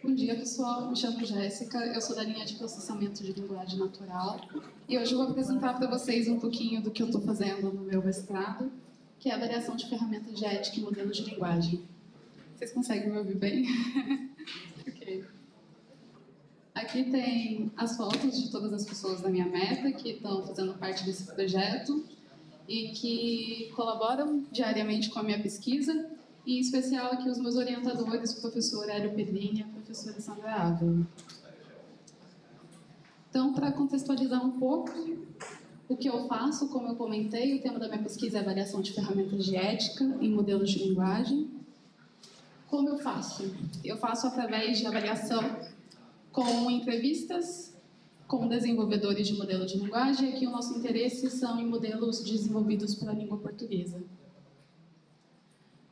Bom dia, pessoal. Me chamo Jéssica, eu sou da linha de processamento de linguagem natural e hoje eu vou apresentar para vocês um pouquinho do que eu estou fazendo no meu mestrado, que é a avaliação de ferramentas de ética e modelos de linguagem. Vocês conseguem me ouvir bem? Ok. Aqui tem as fotos de todas as pessoas da minha meta que estão fazendo parte desse projeto e que colaboram diariamente com a minha pesquisa, e em especial aqui os meus orientadores, o professor Hélio Pedrini e a professora Sandra Ávila. Então, para contextualizar um pouco o que eu faço, como eu comentei, o tema da minha pesquisa é avaliação de ferramentas de ética em modelos de linguagem. Como eu faço? Eu faço através de avaliação com entrevistas com desenvolvedores de modelo de linguagem. Aqui o nosso interesse são em modelos desenvolvidos para a língua portuguesa.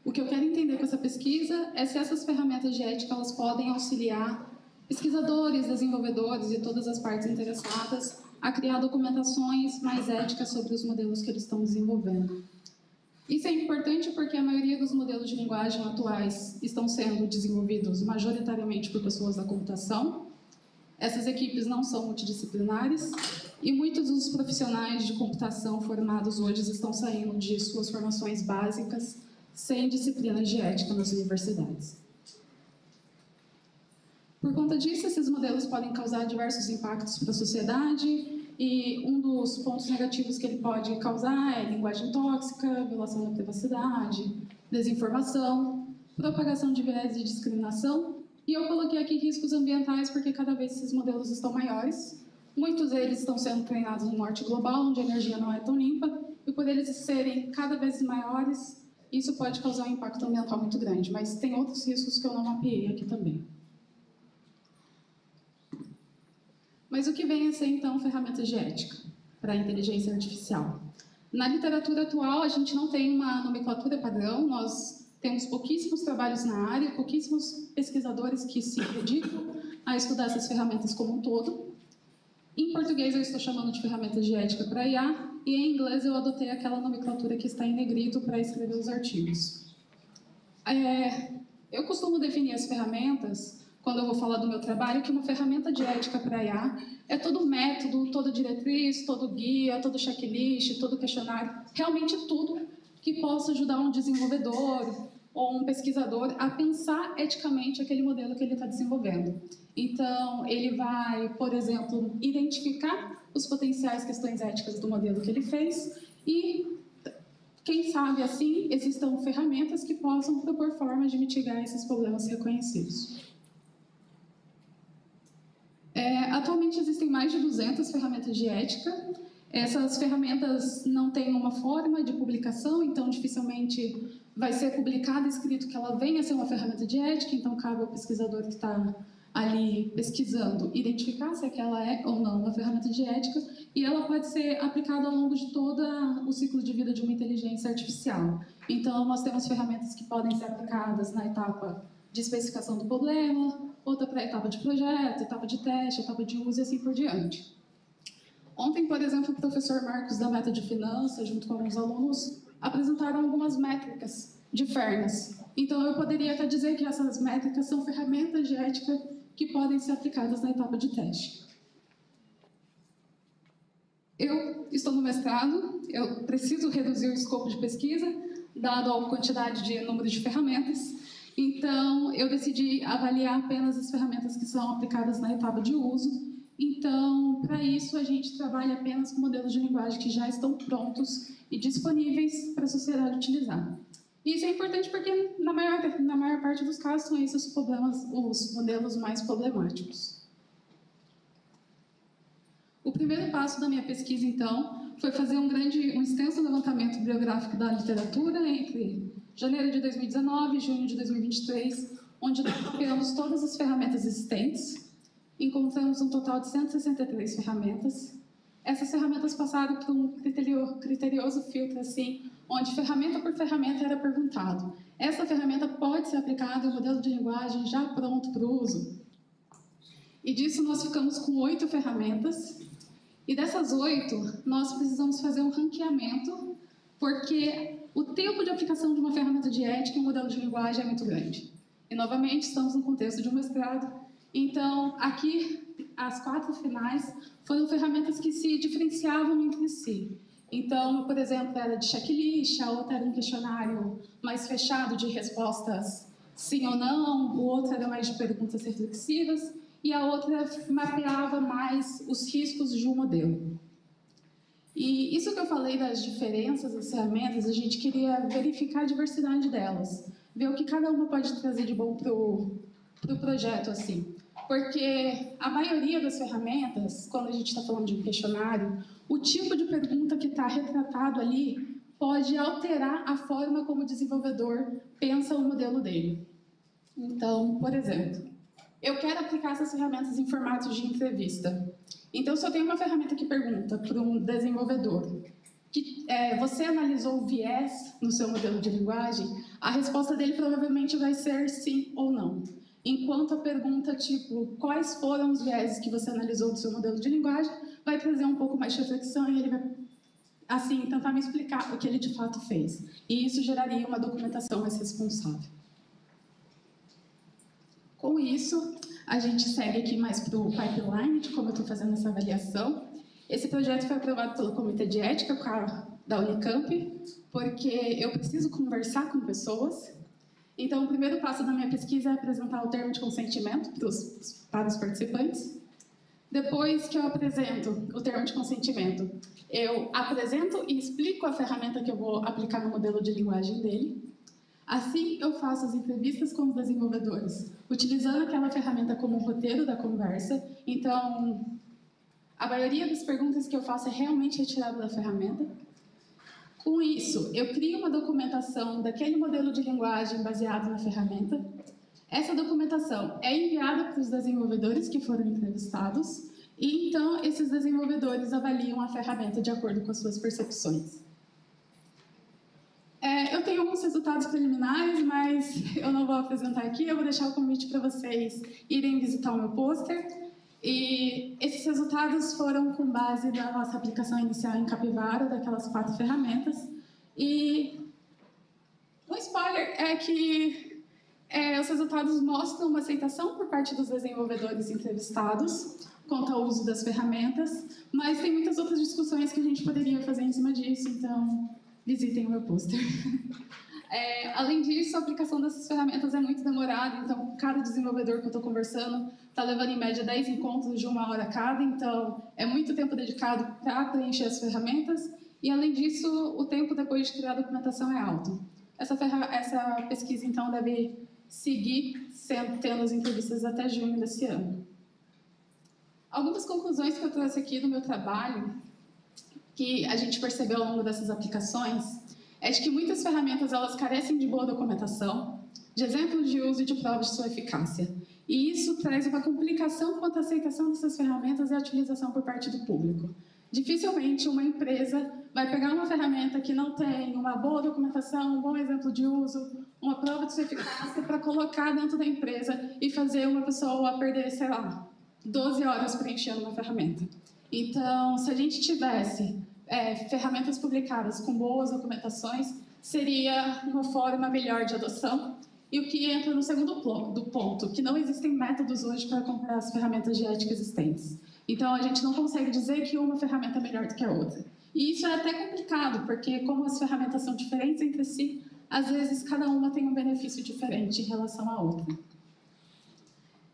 O que eu quero entender com essa pesquisa é se essas ferramentas de ética elas podem auxiliar pesquisadores, desenvolvedores e todas as partes interessadas a criar documentações mais éticas sobre os modelos que eles estão desenvolvendo. Isso é importante porque a maioria dos modelos de linguagem atuais estão sendo desenvolvidos majoritariamente por pessoas da computação. Essas equipes não são multidisciplinares e muitos dos profissionais de computação formados hoje estão saindo de suas formações básicas sem disciplinas de ética nas universidades. Por conta disso, esses modelos podem causar diversos impactos para a sociedade e um dos pontos negativos que ele pode causar é linguagem tóxica, violação da privacidade, desinformação, propagação de viés e discriminação. E eu coloquei aqui riscos ambientais porque cada vez esses modelos estão maiores. Muitos deles estão sendo treinados no norte global, onde a energia não é tão limpa, e por eles serem cada vez maiores, isso pode causar um impacto ambiental muito grande. Mas tem outros riscos que eu não mapeei aqui também. Mas o que vem a ser, então, ferramentas de ética para a inteligência artificial? Na literatura atual, a gente não tem uma nomenclatura padrão, nós temos pouquíssimos trabalhos na área, pouquíssimos pesquisadores que se dedicam a estudar essas ferramentas como um todo. Em português, eu estou chamando de ferramentas de ética para IA, e em inglês eu adotei aquela nomenclatura que está em negrito para escrever os artigos. Eu costumo definir as ferramentas, quando eu vou falar do meu trabalho, que uma ferramenta de ética para IA é todo método, toda diretriz, todo guia, todo checklist, todo questionário, realmente tudo que possa ajudar um desenvolvedor ou um pesquisador a pensar eticamente aquele modelo que ele está desenvolvendo. Então, ele vai, por exemplo, identificar os potenciais questões éticas do modelo que ele fez e, quem sabe assim, existam ferramentas que possam propor formas de mitigar esses problemas reconhecidos. Atualmente existem mais de 200 ferramentas de ética. Essas ferramentas não têm uma forma de publicação, então dificilmente vai ser publicado escrito que ela venha a ser uma ferramenta de ética, então cabe ao pesquisador que está ali pesquisando identificar se aquela é ou não uma ferramenta de ética, e ela pode ser aplicada ao longo de todo o ciclo de vida de uma inteligência artificial. Então nós temos ferramentas que podem ser aplicadas na etapa de especificação do problema, outra para a etapa de projeto, etapa de teste, etapa de uso e assim por diante. Ontem, por exemplo, o professor Marcos da Meta de Finanças, junto com alguns alunos, apresentaram algumas métricas de Fairness. Então, eu poderia até dizer que essas métricas são ferramentas de ética que podem ser aplicadas na etapa de teste. Eu estou no mestrado, eu preciso reduzir o escopo de pesquisa, dado a quantidade de número de ferramentas. Então, eu decidi avaliar apenas as ferramentas que são aplicadas na etapa de uso. Então, para isso, a gente trabalha apenas com modelos de linguagem que já estão prontos e disponíveis para a sociedade utilizar. E isso é importante porque, na maior parte dos casos, são esses os modelos mais problemáticos. O primeiro passo da minha pesquisa, então, foi fazer um extenso levantamento bibliográfico da literatura entre janeiro de 2019 e junho de 2023, onde nós mapeamos todas as ferramentas existentes. Encontramos um total de 163 ferramentas. Essas ferramentas passaram por um criterioso filtro, assim, onde ferramenta por ferramenta era perguntado: essa ferramenta pode ser aplicada em um modelo de linguagem já pronto para o uso? E disso nós ficamos com 8 ferramentas. E dessas 8, nós precisamos fazer um ranqueamento, porque o tempo de aplicação de uma ferramenta de ética em um modelo de linguagem é muito grande. E, novamente, estamos no contexto de um mestrado. Então, aqui, as 4 finais foram ferramentas que se diferenciavam entre si. Então, por exemplo, era de checklist, a outra era um questionário mais fechado de respostas sim ou não, o outro era mais de perguntas reflexivas, e a outra mapeava mais os riscos de um modelo. E isso que eu falei das diferenças das ferramentas, a gente queria verificar a diversidade delas, ver o que cada uma pode trazer de bom para o projeto, assim. Porque a maioria das ferramentas, quando a gente está falando de um questionário, o tipo de pergunta que está retratado ali pode alterar a forma como o desenvolvedor pensa o modelo dele. Então, por exemplo, eu quero aplicar essas ferramentas em formatos de entrevista. Então, se eu tenho uma ferramenta que pergunta para um desenvolvedor que você analisou o viés no seu modelo de linguagem, a resposta dele provavelmente vai ser sim ou não. Enquanto a pergunta, tipo, quais foram os viéses que você analisou do seu modelo de linguagem, vai trazer um pouco mais de reflexão e ele vai, assim, tentar me explicar o que ele de fato fez. E isso geraria uma documentação mais responsável. Com isso, a gente segue aqui mais para o pipeline de como eu estou fazendo essa avaliação. Esse projeto foi aprovado pelo Comitê de Ética da Unicamp, porque eu preciso conversar com pessoas. Então, o primeiro passo da minha pesquisa é apresentar o termo de consentimento para os participantes. Depois que eu apresento o termo de consentimento, eu apresento e explico a ferramenta que eu vou aplicar no modelo de linguagem dele. Assim, eu faço as entrevistas com os desenvolvedores, utilizando aquela ferramenta como um roteiro da conversa. Então, a maioria das perguntas que eu faço é realmente retirada da ferramenta. Com isso, eu crio uma documentação daquele modelo de linguagem baseado na ferramenta. Essa documentação é enviada para os desenvolvedores que foram entrevistados e, então, esses desenvolvedores avaliam a ferramenta de acordo com as suas percepções. Eu tenho alguns resultados preliminares, mas eu não vou apresentar aqui. Eu vou deixar o convite para vocês irem visitar o meu pôster. E esses resultados foram com base na nossa aplicação inicial em Capivara, daquelas 4 ferramentas. E um spoiler é que os resultados mostram uma aceitação por parte dos desenvolvedores entrevistados quanto ao uso das ferramentas, mas tem muitas outras discussões que a gente poderia fazer em cima disso, então visitem o meu pôster. Além disso, a aplicação dessas ferramentas é muito demorada, então cada desenvolvedor que eu estou conversando está levando em média 10 encontros de 1 hora cada, então é muito tempo dedicado para preencher as ferramentas e, além disso, o tempo depois de criar a documentação é alto. Essa pesquisa, então, deve seguir tendo as entrevistas até junho desse ano. Algumas conclusões que eu trouxe aqui do meu trabalho, que a gente percebeu ao longo dessas aplicações, é de que muitas ferramentas elas carecem de boa documentação, de exemplos de uso e de provas de sua eficácia. E isso traz uma complicação quanto à aceitação dessas ferramentas e a utilização por parte do público. Dificilmente uma empresa vai pegar uma ferramenta que não tem uma boa documentação, um bom exemplo de uso, uma prova de sua eficácia para colocar dentro da empresa e fazer uma pessoa perder, sei lá, 12 horas preenchendo uma ferramenta. Então, se a gente tivesse ferramentas publicadas com boas documentações, seria uma forma melhor de adoção. E o que entra no segundo ponto, que não existem métodos hoje para comparar as ferramentas de ética existentes. Então, a gente não consegue dizer que uma ferramenta é melhor do que a outra. E isso é até complicado, porque como as ferramentas são diferentes entre si, às vezes cada uma tem um benefício diferente em relação à outra.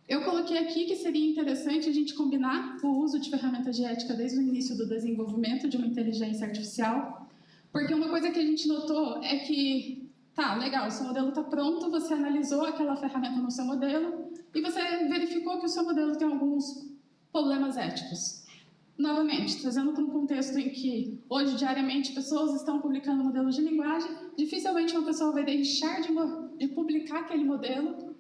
Eu coloquei aqui que seria interessante a gente combinar o uso de ferramentas de ética desde o início do desenvolvimento de uma inteligência artificial, porque uma coisa que a gente notou é que, tá, legal, o seu modelo está pronto, você analisou aquela ferramenta no seu modelo e você verificou que o seu modelo tem alguns problemas éticos. Novamente, trazendo para um contexto em que hoje, diariamente, pessoas estão publicando modelos de linguagem, dificilmente uma pessoa vai deixar de publicar aquele modelo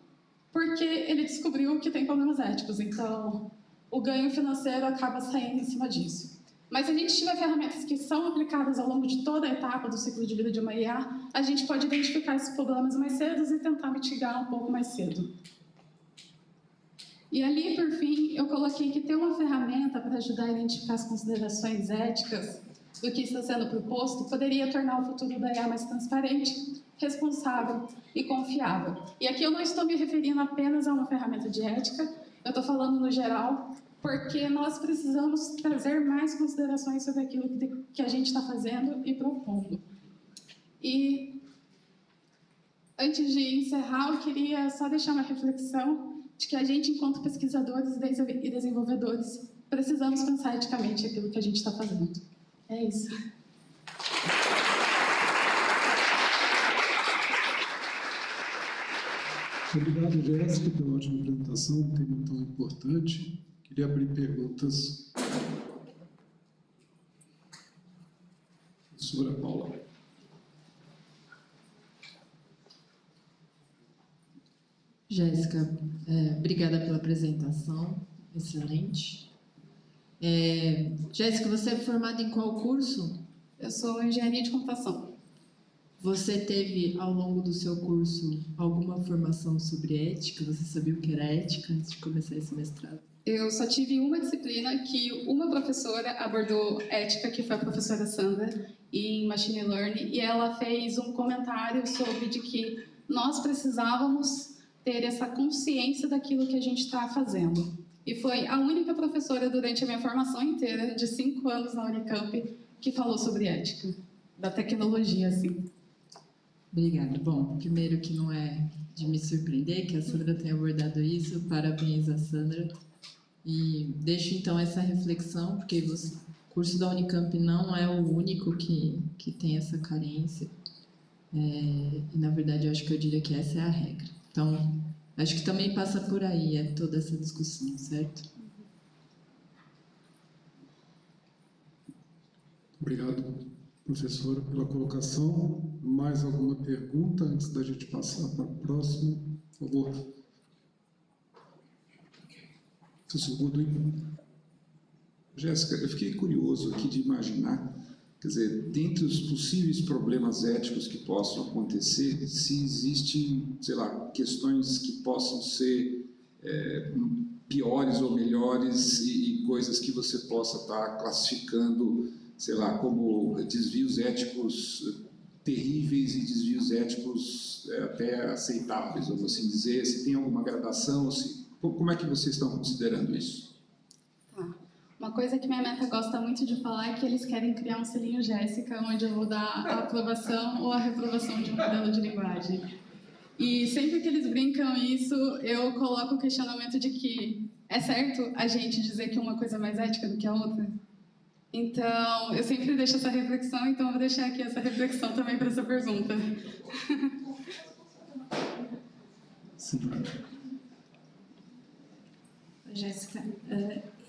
porque ele descobriu que tem problemas éticos. Então, o ganho financeiro acaba saindo em cima disso. Mas se a gente tiver ferramentas que são aplicadas ao longo de toda a etapa do ciclo de vida de uma IA, a gente pode identificar esses problemas mais cedo e tentar mitigar um pouco mais cedo. E ali, por fim, eu coloquei que ter uma ferramenta para ajudar a identificar as considerações éticas do que está sendo proposto poderia tornar o futuro da IA mais transparente, responsável e confiável. E aqui eu não estou me referindo apenas a uma ferramenta de ética, eu estou falando no geral, porque nós precisamos trazer mais considerações sobre aquilo que a gente está fazendo e propondo. E, antes de encerrar, eu queria só deixar uma reflexão de que a gente, enquanto pesquisadores e desenvolvedores, precisamos pensar eticamente aquilo que a gente está fazendo. É isso. Obrigado, Jéssica, pela ótima apresentação, um tema tão importante. Queria abrir perguntas. Professora Paula. Jéssica, obrigada pela apresentação, excelente. Jéssica, você é formada em qual curso? Eu sou engenharia de computação. Você teve, ao longo do seu curso, alguma formação sobre ética? Você sabia o que era ética antes de começar esse mestrado? Eu só tive uma disciplina que uma professora abordou ética, que foi a professora Sandra, em Machine Learning, e ela fez um comentário sobre de que nós precisávamos ter essa consciência daquilo que a gente está fazendo. E foi a única professora durante a minha formação inteira, de 5 anos na Unicamp, que falou sobre ética, da tecnologia, assim. Obrigada. Bom, primeiro que não é de me surpreender que a Sandra tenha abordado isso, parabéns a Sandra. E deixo então essa reflexão, porque o curso da Unicamp não é o único que tem essa carência. E na verdade eu acho que eu diria que essa é a regra. Então, acho que também passa por aí toda essa discussão, certo? Obrigado, professora, pela colocação. Mais alguma pergunta antes da gente passar para o próximo? Por favor. Professor Goodwin. Jéssica, eu fiquei curioso aqui de imaginar, quer dizer, dentre os possíveis problemas éticos que possam acontecer, se existem, sei lá, questões que possam ser piores ou melhores e coisas que você possa estar classificando, sei lá, como desvios éticos terríveis e desvios éticos até aceitáveis, vamos assim dizer. Se tem alguma gradação, como é que vocês estão considerando isso? Tá. Uma coisa que minha meta gosta muito de falar é que eles querem criar um selinho Jéssica, onde eu vou dar a aprovação ou a reprovação de um modelo de linguagem. E sempre que eles brincam isso, eu coloco o questionamento de que é certo a gente dizer que uma coisa é mais ética do que a outra? Então, eu sempre deixo essa reflexão, então eu vou deixar aqui essa reflexão também para essa pergunta. Sim. Jéssica,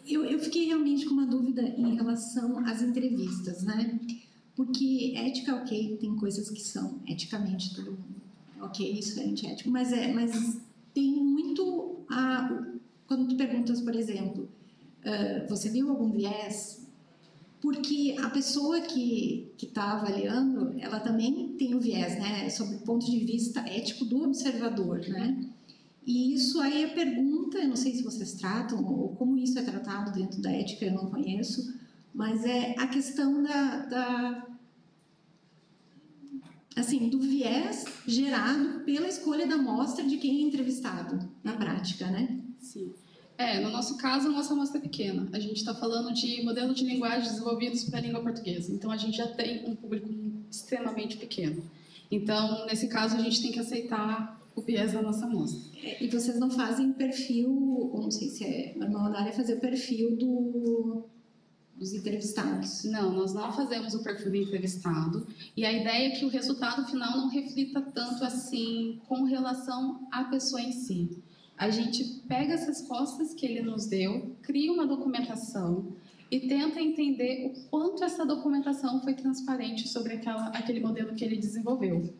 eu fiquei realmente com uma dúvida em relação às entrevistas, né? Porque ética, ok, tem coisas que são eticamente tudo ok, isso é antiético, mas tem muito quando tu perguntas, por exemplo, você viu algum viés? Porque a pessoa que está avaliando, ela também tem o viés, né? Sob o ponto de vista ético do observador, né? E isso aí é pergunta, eu não sei se vocês tratam, ou como isso é tratado dentro da ética, eu não conheço, mas é a questão assim, do viés gerado pela escolha da amostra de quem é entrevistado na prática, né? Sim. No nosso caso, a nossa amostra é pequena. A gente está falando de modelo de linguagem desenvolvidos para a língua portuguesa. Então, a gente já tem um público extremamente pequeno. Então, nesse caso, a gente tem que aceitar o viés da nossa amostra. E vocês não fazem perfil, ou não sei se é normal da área fazer o perfil dos entrevistados? Não, nós não fazemos o perfil do entrevistado. E a ideia é que o resultado final não reflita tanto assim com relação à pessoa em si. A gente pega as respostas que ele nos deu, cria uma documentação e tenta entender o quanto essa documentação foi transparente sobre aquele modelo que ele desenvolveu.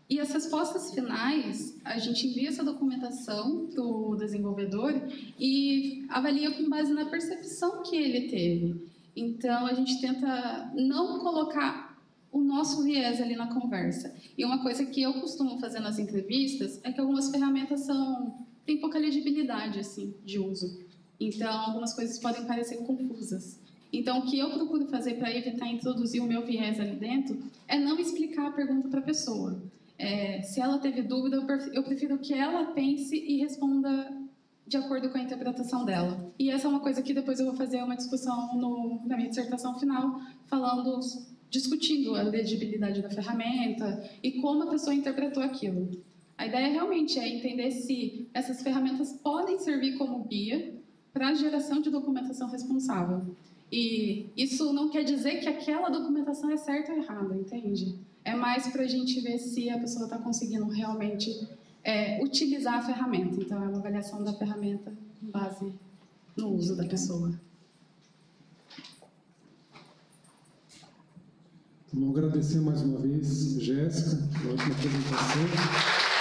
E as respostas finais, a gente envia essa documentação para o desenvolvedor e avalia com base na percepção que ele teve. Então, a gente tenta não colocar o nosso viés ali na conversa. E uma coisa que eu costumo fazer nas entrevistas é que algumas ferramentas têm pouca legibilidade assim, de uso. Então, algumas coisas podem parecer confusas. Então, o que eu procuro fazer para evitar introduzir o meu viés ali dentro é não explicar a pergunta para a pessoa. Se ela teve dúvida, eu prefiro que ela pense e responda de acordo com a interpretação dela. E essa é uma coisa que depois eu vou fazer uma discussão na minha dissertação final, discutindo a legibilidade da ferramenta e como a pessoa interpretou aquilo. A ideia realmente é entender se essas ferramentas podem servir como guia para a geração de documentação responsável. E isso não quer dizer que aquela documentação é certa ou errada, entende? É mais para a gente ver se a pessoa está conseguindo realmente utilizar a ferramenta. Então, é uma avaliação da ferramenta com base no uso da pessoa. Vamos agradecer mais uma vez, Jéssica, pela ótima apresentação.